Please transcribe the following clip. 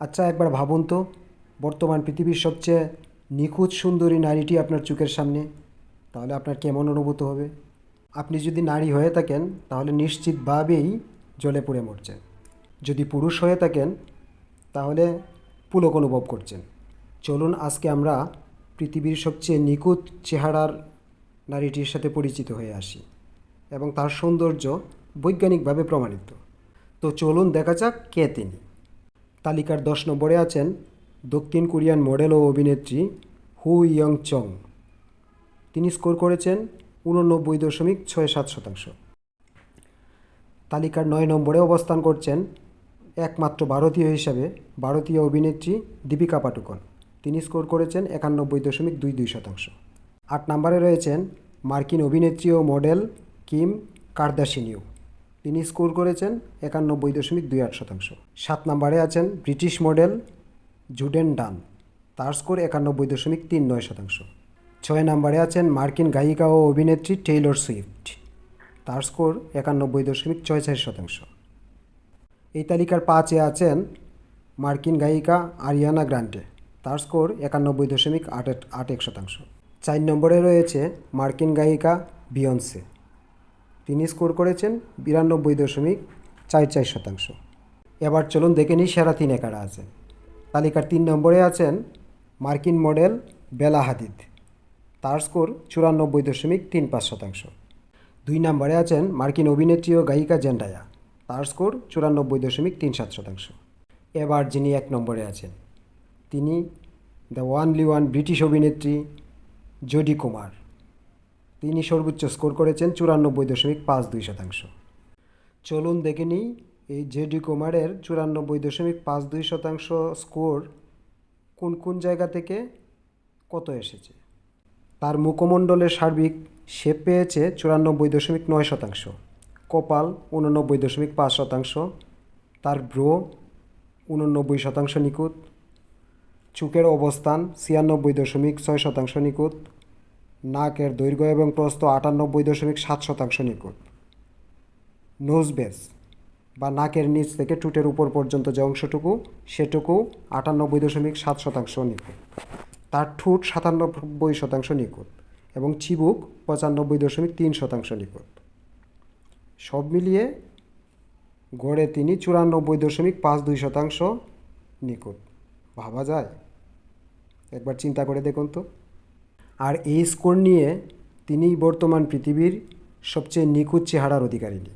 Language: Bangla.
আচ্ছা, একবার ভাবুন তো, বর্তমান পৃথিবীর সবচেয়ে নিখুঁত সুন্দরী নারীটি আপনার চোখের সামনে, তাহলে আপনার কেমন অনুভূত হবে? আপনি যদি নারী হয়ে থাকেন তাহলে নিশ্চিতভাবেই জ্বলে পুড়ে মরছেন। যদি পুরুষ হয়ে থাকেন তাহলে পুলক অনুভব করছেন। চলুন আজকে আমরা পৃথিবীর সবচেয়ে নিখুঁত চেহারার নারীটির সাথে পরিচিত হয়ে আসি এবং তার সৌন্দর্য বৈজ্ঞানিকভাবে প্রমাণিত। তো চলুন দেখা যাক কে তিনি। তালিকার 10 নম্বরে আছেন দক্ষিণ কোরিয়ান মডেল ও অভিনেত্রী হু ইয়ং চং। তিনি স্কোর করেছেন 89.67%। তালিকার 9 নম্বরে অবস্থান করছেন একমাত্র ভারতীয় হিসাবে ভারতীয় অভিনেত্রী দীপিকা পাডুকোন। তিনি স্কোর করেছেন 91.22%। 8 নম্বরে রয়েছেন মার্কিন অভিনেত্রী ও মডেল কিম কার্দাশিনিও। তিনি স্কোর করেছেন 91.28%। 7 নম্বরে আছেন ব্রিটিশ মডেল জুডেন ডান। তার স্কোর 91.39%। 6 নম্বরে আছেন মার্কিন গায়িকা ও অভিনেত্রী টেইলর সুইফট। তার স্কোর 91.66%। এই তালিকার 5-এ আছেন মার্কিন গায়িকা আরিয়ানা গ্রান্ডে। তার স্কোর 91.81%। 4 নম্বরে রয়েছে মার্কিন গায়িকা বিয়ন্সে। তিনি স্কোর করেছেন 92.44%। এবার চলুন দেখে নিই সেরা 3 কারা আছেন। তালিকার 3 নম্বরে আছেন মার্কিন মডেল বেলা হাদিদ। তার স্কোর 94.35%। 2 নম্বরে আছেন মার্কিন অভিনেত্রী ও গায়িকা জেন্ডায়া। তার স্কোর 94.37%। এবার যিনি 1 নম্বরে আছেন তিনি দ্য ওয়ানলি ওয়ান ব্রিটিশ অভিনেত্রী জোডি কুমার। তিনি সর্বোচ্চ স্কোর করেছেন 94.52%। চলুন দেখে নিই এই জেডি কুমারের 94.52% স্কোর কোন কোন জায়গা থেকে কত এসেছে। তার মুখমণ্ডলের সার্বিক শেপ পেয়েছে 94.9%, কপাল 89.5%, তার ব্রো 89% নিখুঁত, চোখের অবস্থান 96.6% নিখুঁত, নাকের দৈর্ঘ্য এবং প্রস্থ 98.7% নিখুঁত, নোজ বেস বা নাকের নিচ থেকে ঠোঁটের উপর পর্যন্ত যে অংশটুকু সেটুকু 98.7% নিখুঁত, তার ঠোঁট 97% নিখুঁত এবং চিবুক 95.3% নিখুঁত। সব মিলিয়ে গড়ে তিনি 94.52% নিখুঁত। ভাবা যায়? একবার চিন্তা করে দেখুন তো। আর এই স্কোর নিয়ে তিনিই বর্তমান পৃথিবীর সবচেয়ে নিখুঁত চেহারার অধিকারিণী।